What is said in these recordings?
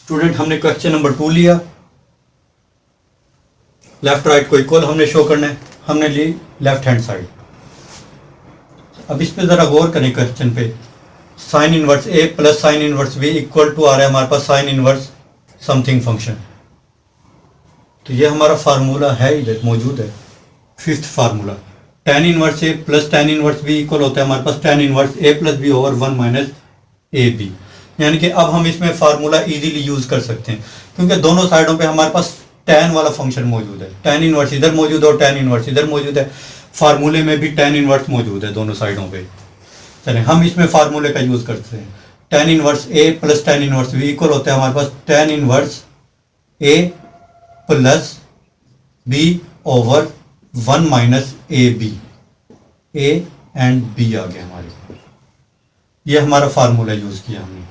Student हमने question number 2 लिया, left right को इक्वल हमने शो करना है, हमने ली लेफ्ट हैंड साइड। अब इस पे जरा गौर करें क्वेश्चन पे, sine inverse A plus sine inverse B equal to आ रहा है हमारे पास साइन इनवर्स समथिंग फंक्शन। तो ये हमारा फार्मूला है, इधर मौजूद है, फिफ्थ फार्मूला। टेन इनवर्स ए plus tan inverse B equal होता है हमारे पास टेन इनवर्स ए प्लस बी ओवर 1 माइनस ए बी। यानी कि अब हम इसमें फार्मूला इजीली यूज कर सकते हैं, क्योंकि दोनों साइडों पे हमारे पास टेन वाला फंक्शन मौजूद है। टेन इनवर्स इधर मौजूद है और टेन इनवर्स इधर मौजूद है। फार्मूले में भी टेन इनवर्स मौजूद है दोनों साइडों पे। चलें हम इसमें फार्मूले का यूज करते हैं। टेन इनवर्स ए plus tan inverse B equal होता है हमारे पास tan inverse A plus B over 1 minus A B. A and B आ गया हमारे पास, ये हमारा फार्मूला यूज किया हमने।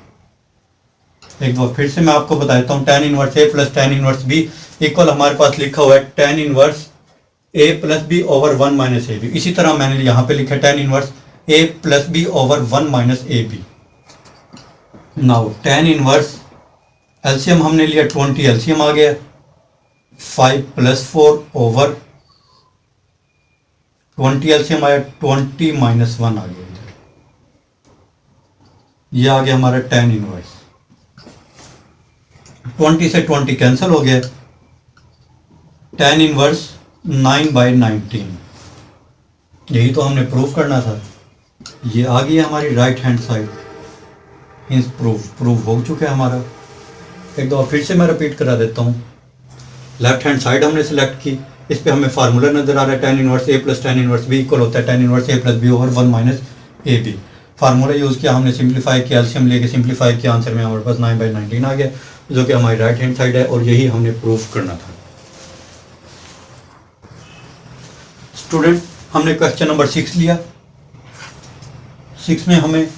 एक बार फिर से मैं आपको बता देता हूँ, टेन इनवर्स ए plus tan inverse B equal हमारे पास लिखा हुआ है टेन इनवर्स ए प्लस बी ओवर 1 माइनस ए बी। इसी तरह मैंने यहाँ पे लिखा टेन इनवर्स ए प्लस बी ओवर 1 माइनस ए B. Now tan inverse LCM हमने लिया 20, एलसीएम आ गया 5 प्लस 4 ओवर 20, एलसीएम आया 20 माइनस 1 आ गया इधर। ये आ गया हमारा टेन इनवर्स। 20 से 20 कैंसिल हो गया, टेन इनवर्स 9/19। यही तो हमने प्रूव करना था। ये आ गई हमारी right hand side. Means prove हो चुका है हमारा। एक दो फिर से मैं रिपीट करा देता हूँ। लेफ्ट हैंड साइड हमने सेलेक्ट की, इस पे हमें फार्मूला नजर आ रहा है टेन इनवर्स ए plus tan inverse B equal होता है टेन इनवर्स ए प्लस बी ओवर 1 माइनस ए बी। फार्मूला यूज किया हमने, सिंप्लीफाई किया, एलसीएम लेके सिंप्लीफाई किया, आंसर में हमारे पास 9/19 आ गया, जो कि हमारी राइट हैंड साइड है और यही हमने प्रूफ करना था। स्टूडेंट हमने क्वेश्चन नंबर 6 लिया। 6 में हमें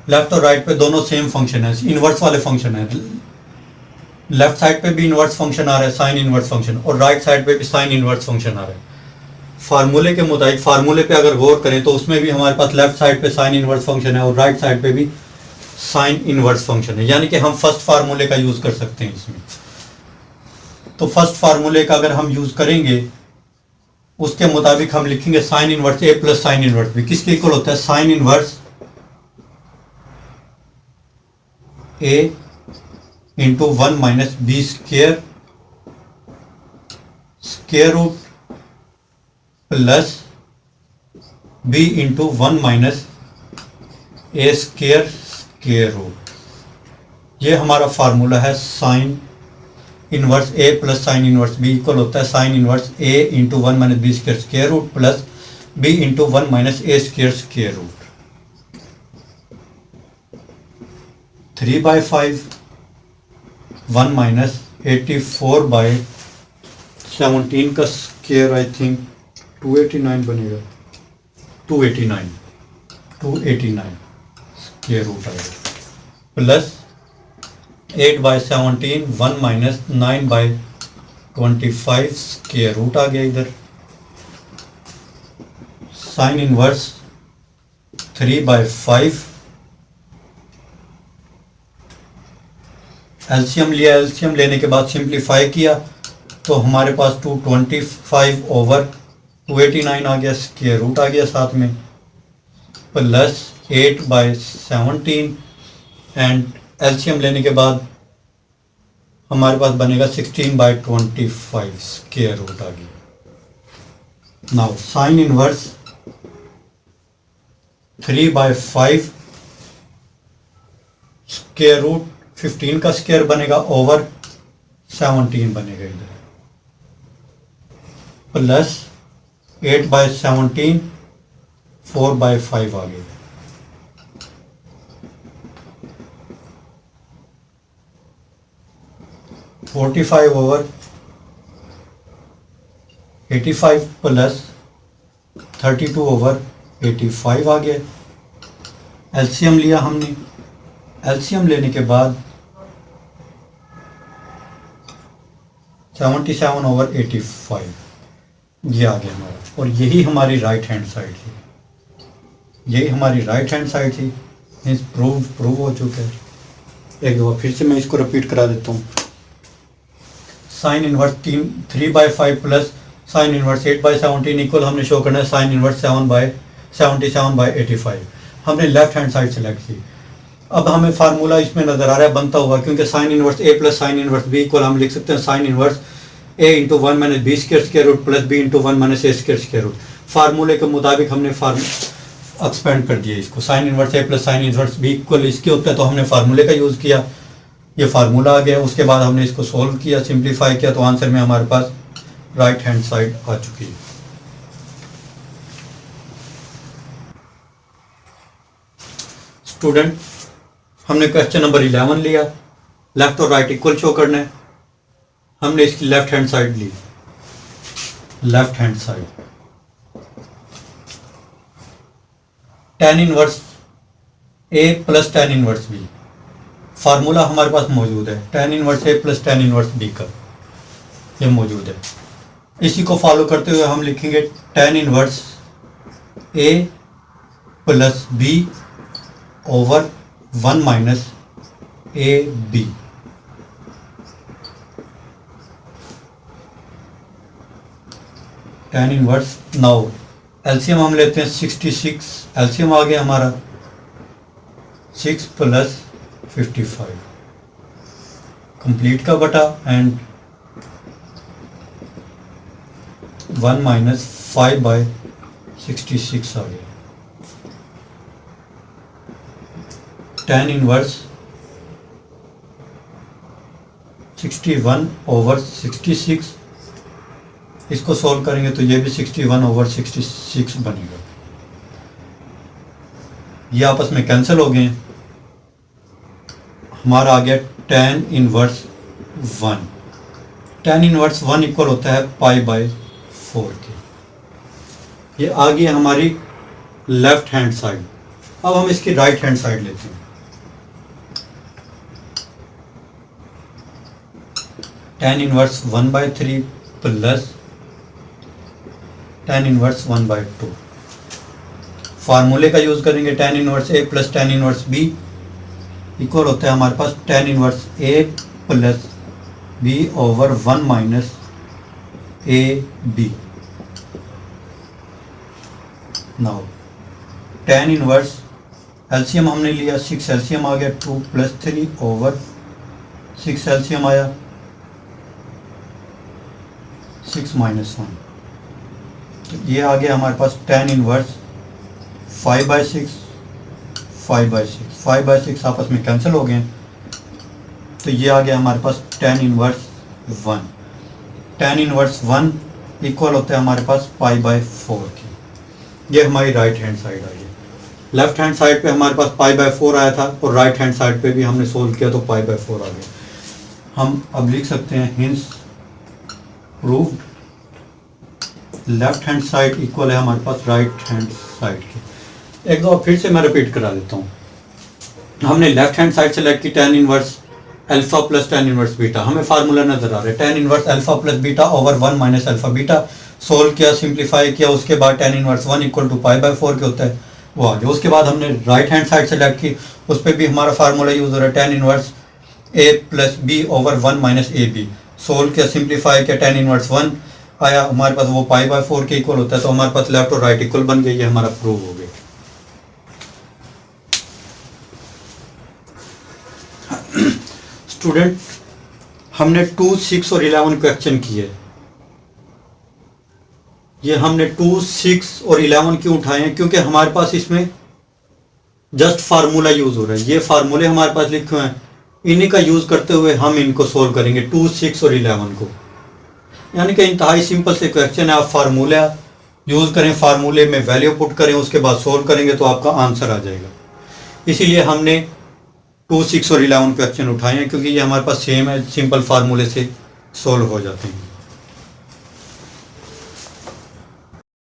लेफ्ट और राइट पे दोनों सेम फंक्शन है, इनवर्स वाले फंक्शन है। लेफ्ट साइड पे भी इनवर्स फंक्शन आ रहा है साइन इनवर्स फंक्शन, और राइट साइड पे भी साइन इनवर्स फंक्शन आ रहा है। फार्मूले के मुताबिक फार्मूले पे अगर गौर करें तो उसमें भी हमारे पास लेफ्ट साइड पे साइन इनवर्स फंक्शन है और राइट साइड पे भी साइन इनवर्स फंक्शन है। यानी कि हम फर्स्ट फार्मूले का यूज कर सकते हैं इसमें। तो फर्स्ट फार्मूले का अगर हम यूज करेंगे उसके मुताबिक हम लिखेंगे साइन इनवर्स ए प्लस साइन इनवर्स बी किसके इक्वल होता है, sine inverse A into 1 minus B square square root plus B into 1 minus A square square root. ये हमारा फार्मूला है साइन इनवर्स ए plus sine inverse B equal होता है sine inverse A into 1 minus B square square root plus B into 1 minus A square square root. 3/5 1 minus 84/17 का square I think 289 बनेगा, 289 square root आएगा plus 8/17 1 minus 9/25 square root आ गया इधर। Sign inverse 3/5 LCM लिया, LCM लेने के बाद सिंप्लीफाई किया तो हमारे पास 225 ओवर 289 आ गया, स्क्वेयर रूट आ गया साथ में, प्लस 8/17 एंड एलसीएम लेने के बाद हमारे पास बनेगा 16/25 स्क्वेयर रूट आ गया। Now sine inverse 3/5 square root 15 का स्क्वायर बनेगा ओवर 17 बनेगा इधर, प्लस 8/17 4/5 आ गया। (45 ओवर 85 प्लस 32 ओवर 85 आ गया। एलसीएम लिया हमने, एलसीएम लेने के बाद 77 ओवर 85 ये आ गया हमारा, और यही हमारी राइट हैंड साइड थी, यही हमारी राइट हैंड साइड थी। मीन्स प्रूव हो चुका है। एक दफ़ा फिर से मैं इसको रिपीट करा देता हूँ। Sign inverse 3/5 plus sine inverse 8/17 equal हमने शो करना है साइन इनवर्स 7/77/85। हमने लेफ्ट हैंड साइड सेलेक्ट की। अब हमें फार्मूला इसमें नजर आ रहा है बनता हुआ, क्योंकि साइन इनवर्स ए plus sine inverse B equal हम लिख सकते हैं sine inverse A into 1 minus B square root plus B into 1 minus A square root. फार्मूले के मुताबिक हमने एक्सपेंड कर दिया इसको। साइन इनवर्स ए plus sine inverse B equal इसके होता है, तो हमने फार्मूले का यूज़ किया, ये फार्मूला आ गया। उसके बाद हमने इसको सोल्व किया, सिंप्लीफाई किया, तो आंसर में हमारे पास राइट हैंड साइड आ चुकी है। स्टूडेंट, हमने क्वेश्चन नंबर 11 लिया, लेफ्ट और राइट इक्वल शो करना है। हमने इसकी लेफ्ट हैंड साइड ली, left hand side tan inverse ए plus tan inverse B, formula हमारे पास मौजूद है tan इनवर्स ए प्लस tan इनवर्स बी का, ये मौजूद है। इसी को फॉलो करते हुए हम लिखेंगे tan इनवर्स ए प्लस बी ओवर 1 माइनस ए b. tan inverse, now LCM हम लेते हैं 66, एलसीएम आ गया हमारा 6 प्लस 55 कंप्लीट का बटा एंड 1 माइनस 5/66 आ गया। tan इनवर्स 61 ओवर 66, इसको सॉल्व करेंगे तो ये भी 61 ओवर 66 बनेगा। ये आपस में कैंसिल हो गए। हमारा आ गया tan inverse 1। tan inverse 1 equal होता है π/4 के। ये आ गई हमारी लेफ्ट हैंड साइड। अब हम इसकी राइट हैंड साइड लेते हैं। tan inverse 1/3 plus tan inverse 1/2। फार्मूले का यूज करेंगे tan इनवर्स ए plus tan inverse B equal होता है हमारे पास tan इनवर्स ए प्लस बी ओवर 1 माइनस ए B. Now tan inverse LCM हमने लिया 6, एलसीएम आ गया 2 प्लस 3 ओवर 6, एलसीएम आया 6 माइनस 1। तो ये आ गया हमारे पास tan इनवर्स 5/6, 5/6, 5/6 आपस में कैंसिल हो गए। तो ये आ गया हमारे पास tan inverse 1। tan inverse 1 equal होता है हमारे पास π/4 की। ये हमारी राइट हैंड साइड आई है। लेफ्ट हैंड साइड पे हमारे पास π/4 आया था और राइट हैंड साइड पे भी हमने सोल्व किया तो π/4 आ गया। हम अब लिख सकते हैं hints proved left hand side equal है हमारे पास राइट हैंड साइड के। एक दो फिर से मैं रिपीट करा देता हूँ। हमने लेफ्ट हैंड साइड सेलेक्ट की tan inverse alpha plus tan inverse beta. हमें फार्मूला नजर आ रहा है tan inverse alpha plus beta over 1 minus alpha beta. Solve किया, सिंप्लीफाई किया, उसके बाद tan इनवर्स 1 इक्वल टू π/4 के होता है, वो आ गया। उसके बाद हमने राइट हैंड साइड सेलेक्ट की, उस पर भी हमारा फार्मूला यूज हो रहा है tan इनवर्स ए प्लस बी ओवर 1 माइनस ए बी। सोल्व किया, सिंप्लीफाई किया, tan इनवर्स 1 आया हमारे पास, वो π/4 के इक्वल होता है, तो हमारे पास लेफ्ट और राइट इक्वल बन गई, ये हमारा प्रूव हो गया। स्टूडेंट, हमने 2, 6 और 11 क्वेश्चन किए। ये हमने 2, 6 और 11 क्यों उठाए हैं? क्योंकि हमारे पास इसमें जस्ट फार्मूला यूज हो रहा है। ये फार्मूले हमारे पास लिखे हुए हैं, इन्हीं का यूज करते हुए हम इनको सोल्व करेंगे 2, 6 और 11 को। यानी कि इंतहाई सिंपल से क्वेश्चन है, आप फार्मूला यूज करें, फार्मूले में वैल्यू पुट करें, उसके बाद सोल्व करेंगे तो आपका आंसर आ जाएगा। इसीलिए हमने 2, 6 और 11 क्वेश्चन उठाए हैं, क्योंकि ये हमारे पास सेम है, सिंपल फार्मूले से सोल्व हो जाते हैं।